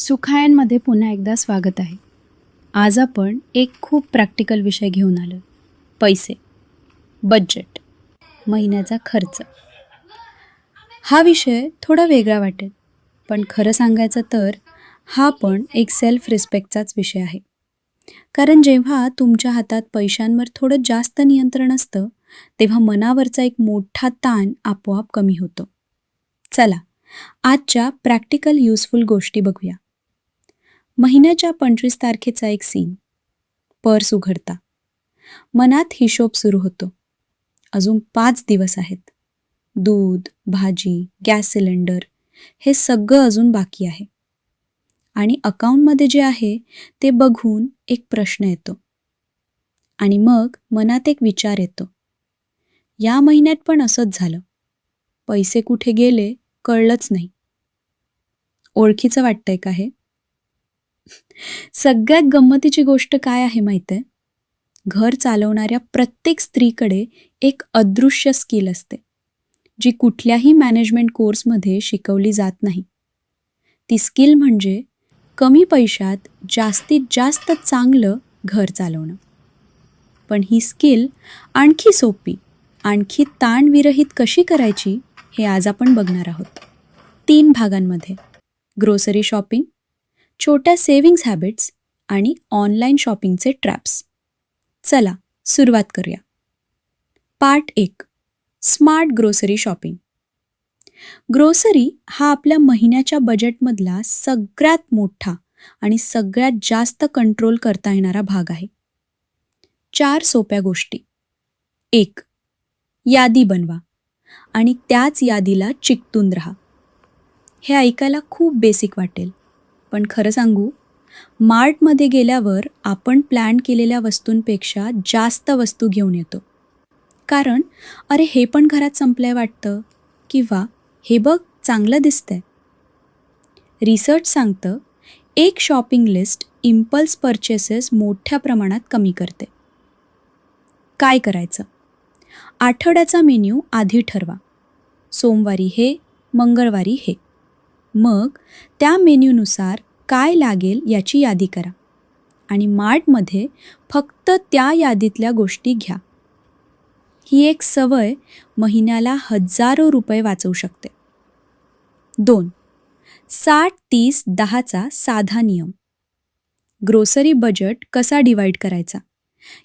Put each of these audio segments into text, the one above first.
सुखायनमध्ये पुन्हा एकदा स्वागत आहे. आज आपण एक खूप प्रॅक्टिकल विषय घेऊन आलो. पैसे, बजेट, महिन्याचा खर्च. हा विषय थोडा वेगळा वाटेल, पण खरं सांगायचं तर हा पण एक सेल्फ रिस्पेक्टचाच विषय आहे. कारण जेव्हा तुमच्या हातात पैशांवर थोडं जास्त नियंत्रण असतं, तेव्हा मनावरचा एक मोठा ताण आपोआप कमी होतो. चला, आजच्या प्रॅक्टिकल युजफुल गोष्टी बघूया. महिन्याच्या 25 तारखेचा एक सीन. पर्स उघडता. मनात हिशोब सुरू होतो. अजून 5 दिवस आहेत. दूध, भाजी, गॅस सिलेंडर हे सगळं अजून बाकी आहे. आणि अकाउंटमध्ये जे आहे ते बघून एक प्रश्न येतो. आणि मग मनात एक विचार येतो. या महिन्यात पण असंच झालं. पैसे कुठे गेले कळलंच नाही. ओळखीचं वाटतंय का हे? सगळ्यात गंमतीची गोष्ट काय आहे माहिती आहे? घर चालवणाऱ्या प्रत्येक स्त्रीकडे एक अदृश्य स्किल असते, जी कुठल्याही मॅनेजमेंट कोर्समध्ये शिकवली जात नाही. ती स्किल म्हणजे कमी पैशात जास्तीत जास्त चांगलं घर चालवणं. पण ही स्किल आणखी सोपी, आणखी ताणविरहित कशी करायची हे आज आपण बघणार आहोत. 3 भागांमध्ये: ग्रोसरी शॉपिंग, छोट्या सेव्हिंग्स हॅबिट्स आणि ऑनलाईन शॉपिंगचे ट्रॅप्स. चला सुरुवात करूया. Part 1. Smart grocery shopping. Grocery हा आपल्या महिन्याच्या बजेटमधला सगळ्यात मोठा आणि सगळ्यात जास्त कंट्रोल करता येणारा भाग आहे. 4 सोप्या गोष्टी. 1. यादी बनवा आणि त्याच यादीला चिकटून राहा. हे ऐकायला खूप बेसिक वाटेल, पण खरं सांगू, मार्टमध्ये गेल्यावर आपण प्लॅन केलेल्या वस्तूंपेक्षा जास्त वस्तू घेऊन येतो. कारण अरे हे पण घरात संपलंय वाटतं, किंवा हे बघ चांगलं दिसतंय. रिसर्च सांगतं, एक शॉपिंग लिस्ट इम्पल्स परचेसेस मोठ्या प्रमाणात कमी करते. काय करायचं? आठवड्याचा मेन्यू आधी ठरवा. सोमवारी हे, मंगळवारी हे. मग त्या मेन्यूनुसार काय लागेल याची यादी करा आणि मार्टमध्ये फक्त त्या यादीतल्या गोष्टी घ्या. ही एक सवय महिन्याला हजारो रुपये वाचवू शकते. 2. 60-30-10चा साधा नियम. ग्रोसरी बजेट कसा डिवाइड करायचा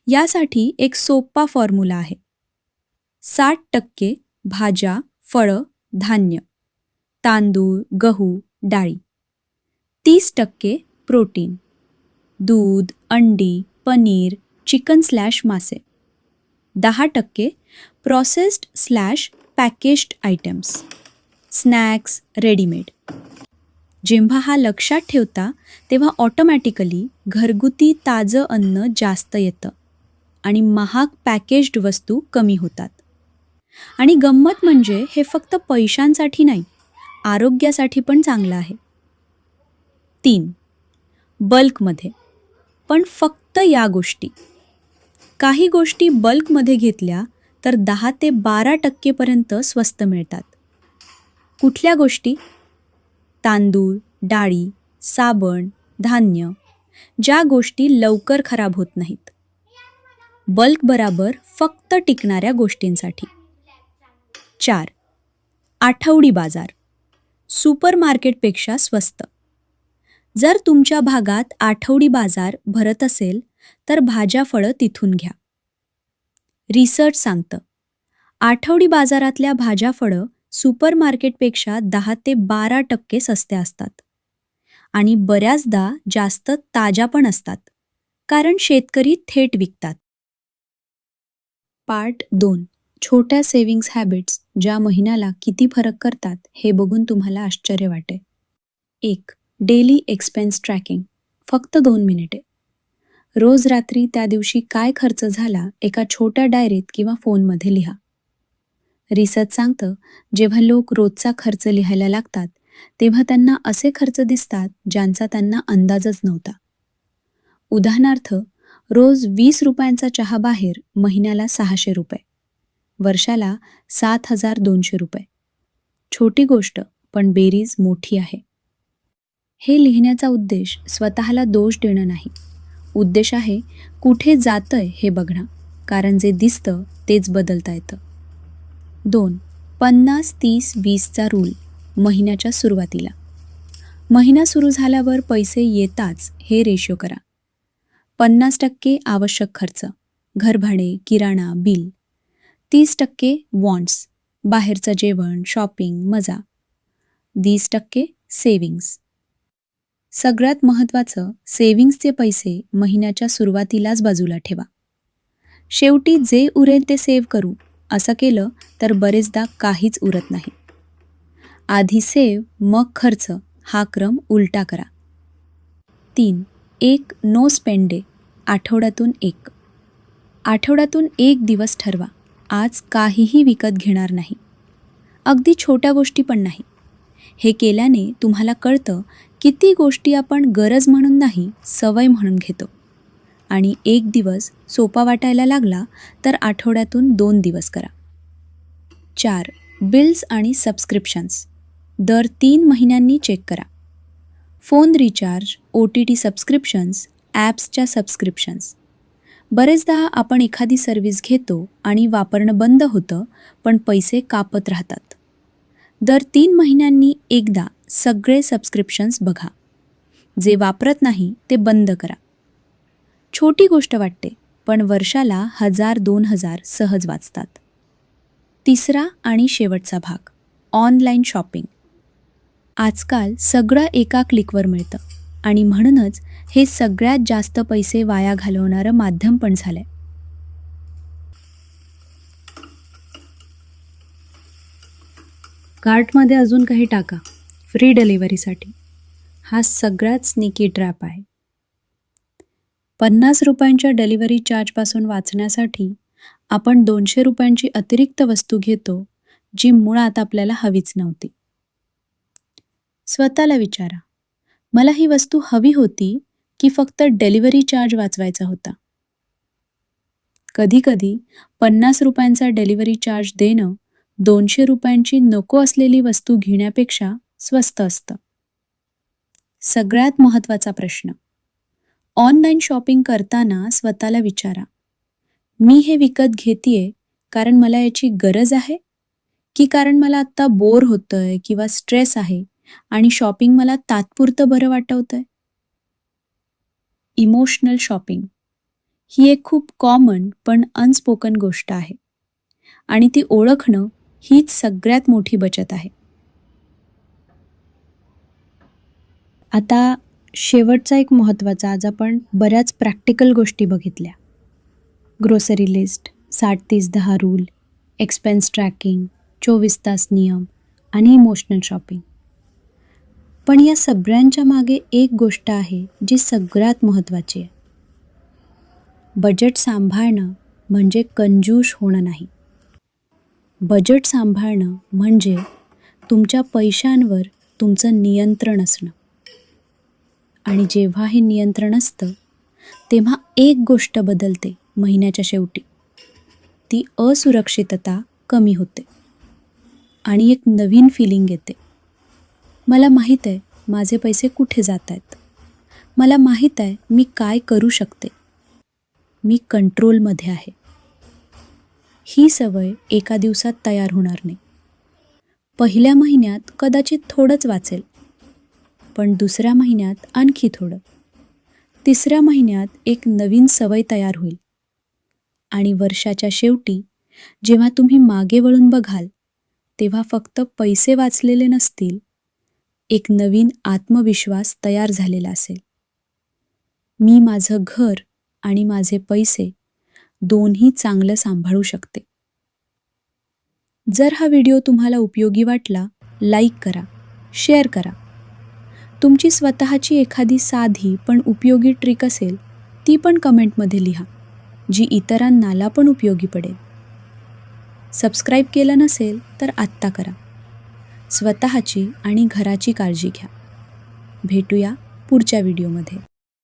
यासाठी एक सोपा फॉर्म्युला आहे. 60% भाज्या, फळं, धान्य, तांदूळ, गहू, डाळी. 30% प्रोटीन, दूध, अंडी, पनीर, चिकन/मासे. 10% प्रोसेस्ड/पॅकेज्ड आयटम्स, स्नॅक्स, रेडीमेड. जेव्हा हा लक्षात ठेवता तेव्हा ऑटोमॅटिकली घरगुती ताजं अन्न जास्त येतं आणि महाग पॅकेज्ड वस्तू कमी होतात. आणि गंमत म्हणजे हे फक्त पैशांसाठी नाही, आरोग्यासाठी पण चांगलं आहे. 3. बल्कमध्ये, पण फक्त या गोष्टी. काही गोष्टी बल्कमध्ये घेतल्या तर 10 ते 12% पर्यंत स्वस्त मिळतात. कुठल्या गोष्टी? तांदूळ, डाळी, साबण, धान्य, ज्या गोष्टी लवकर खराब होत नाहीत. बल्क बराबर फक्त टिकणाऱ्या गोष्टींसाठी. 4. आठवडी बाजार, सुपरमार्केटपेक्षा स्वस्त. जर तुमच्या भागात आठवडी बाजार भरत असेल तर भाज्या फळं तिथून घ्या. रिसर्च सांगतं, आठवडी बाजारातल्या भाज्या फळं सुपरमार्केटपेक्षा 10 ते 12% सस्त्या असतात आणि बऱ्याचदा जास्त ताज्या पण असतात, कारण शेतकरी थेट विकतात. पार्ट 2. छोट्या सेव्हिंग्स हॅबिट्स ज्या महिन्याला किती फरक करतात हे बघून तुम्हाला आश्चर्य वाटेल. 1. Daily expense tracking. फक्त 2 मिनिटे. रोज रात्री त्या दिवशी काय खर्च झाला एका छोट्या डायरीत किंवा फोनमध्ये लिहा. रिसर्च सांगतं, जेव्हा लोक रोजचा खर्च लिहायला लागतात तेव्हा त्यांना असे खर्च दिसतात ज्यांचा त्यांना अंदाजच नव्हता. उदाहरणार्थ, रोज 20 रुपयांचा चहा बाहेर महिन्याला 600 रुपये, वर्षाला 7,200 रुपये. छोटी गोष्ट, पण बेरीज मोठी आहे. हे लिहिण्याचा उद्देश स्वतःला दोष देणं नाही. उद्देश आहे कुठे जातंय हे बघणं, कारण जे दिसतं तेच बदलता येतं. 2. 50-30-20चा रूल महिन्याच्या सुरुवातीला. महिना सुरू झाल्यावर पैसे येताच हे रेशो करा. 50% आवश्यक खर्च, घरभाडे, किराणा, बिल. 30% वॉन्ट्स, बाहेरचं जेवण, शॉपिंग, मजा. 20% सेव्हिंग्ज. सगळ्यात महत्त्वाचं, सेव्हिंग्जचे पैसे महिन्याच्या सुरुवातीलाच बाजूला ठेवा. शेवटी जे उरेल ते सेव्ह करू असं केलं तर बरेचदा काहीच उरत नाही. आधी सेव्ह मग खर्च हा क्रम उलटा करा. 3. एक नो स्पेंड डे, आठवड्यातून एक. आठवड्यातून एक दिवस ठरवा, आज काहीही विकत घेणार नाही. अगदी छोट्या गोष्टी पण नाही. हे केल्याने तुम्हाला कळतं किती गोष्टी आपण गरज म्हणून नाही, सवय म्हणून घेतो. आणि एक दिवस सोपा वाटायला लागला तर आठवड्यातून 2 दिवस करा. 4. बिल्स आणि सबस्क्रिप्शन्स दर 3 महिन्यांनी चेक करा. फोन रिचार्ज, OTT सबस्क्रिप्शन्स, ॲप्सच्या सबस्क्रिप्शन्स. बरेचदा आपण एखादी सर्व्हिस घेतो आणि वापरणं बंद होतं, पण पैसे कापत राहतात. दर 3 महिन्यांनी एकदा सगळे सबस्क्रिप्शन्स बघा. जे वापरत नाही ते बंद करा. छोटी गोष्ट वाटते, पण वर्षाला 1000-2000 सहज वाचतात. 3रा आणि शेवटचा भाग, ऑनलाईन शॉपिंग. आजकाल सगळं एका क्लिकवर मिळतं आणि म्हणूनच हे सगळ्यात जास्त पैसे वाया घालवणारं माध्यम पण झालंय. कार्टमध्ये अजून काही टाका फ्री डिलिव्हरीसाठी. हा सगळ्यात स्निकी ट्रॅप आहे. 50 रुपयांच्या डिलिव्हरी चार्जपासून वाचण्यासाठी आपण 200 रुपयांची अतिरिक्त वस्तू घेतो, जी मुळात आपल्याला हवीच नव्हती. स्वतःला विचारा, मला ही वस्तू हवी होती की फक्त डिलिव्हरी चार्ज वाचवायचा होता? कधीकधी 50 रुपयांचा डिलिव्हरी चार्ज देणं 200 रुपयांची नको असलेली वस्तू घेण्यापेक्षा स्वस्त असतं. सगळ्यात महत्त्वाचा प्रश्न, ऑनलाईन शॉपिंग करताना स्वतःला विचारा, मी हे विकत घेतेय कारण मला याची गरज आहे की कारण मला आत्ता बोर होतंय किंवा स्ट्रेस आहे आणि शॉपिंग मला तात्पुरतं बरं वाटवतंय? इमोशनल शॉपिंग ही एक खूप कॉमन पण अनस्पोकन गोष्ट आहे आणि ती ओळखणं हीच सगळ्यात मोठी बचत आहे. आता शेवटचा एक महत्त्वाचा, आज आपण बऱ्याच प्रॅक्टिकल गोष्टी बघितल्या. Grocery list, 60-30-10 rule, expense tracking, 24 तास नियम आणि इमोशनल शॉपिंग. पण या सगळ्यांच्या मागे एक गोष्ट आहे जी सगळ्यात महत्त्वाची आहे. बजेट सांभाळणं म्हणजे कंजूस होणं नाही. बजेट सांभाळणं म्हणजे तुमच्या पैशांवर तुमचं नियंत्रण असणं. आणि जेव्हा हे नियंत्रण असतं तेव्हा एक गोष्ट बदलते महिन्याच्या शेवटी. ती असुरक्षितता कमी होते आणि एक नवीन फिलिंग येते. मला माहीत आहे माझे पैसे कुठे जात आहेत. मला माहीत आहे मी काय करू शकते. मी कंट्रोलमध्ये आहे. ही सवय एका दिवसात तयार होणार नाही. पहिल्या महिन्यात कदाचित थोडंच वाचेल, पण दुसऱ्या महिन्यात आणखी थोडं. 3ऱ्या महिन्यात एक नवीन सवय तयार होईल आणि वर्षाच्या शेवटी जेव्हा तुम्ही मागे वळून बघाल तेव्हा फक्त पैसे वाचलेले नसतील, एक नवीन आत्मविश्वास तयार झालेला असेल. मी माझं घर आणि माझे पैसे दोन्ही चांगलं सांभाळू शकते. जर हा व्हिडिओ तुम्हाला उपयोगी वाटला, लाईक करा, शेअर करा. तुमची स्वतःची एखादी साधी पण उपयोगी ट्रिक असेल ती पण कमेंटमध्ये लिहा, जी इतरांना पण उपयोगी पडेल. सबस्क्राईब केलं नसेल तर आत्ता करा. स्वतःची आणि घराची काळजी घ्या. भेटूया पुढच्या व्हिडिओमध्ये.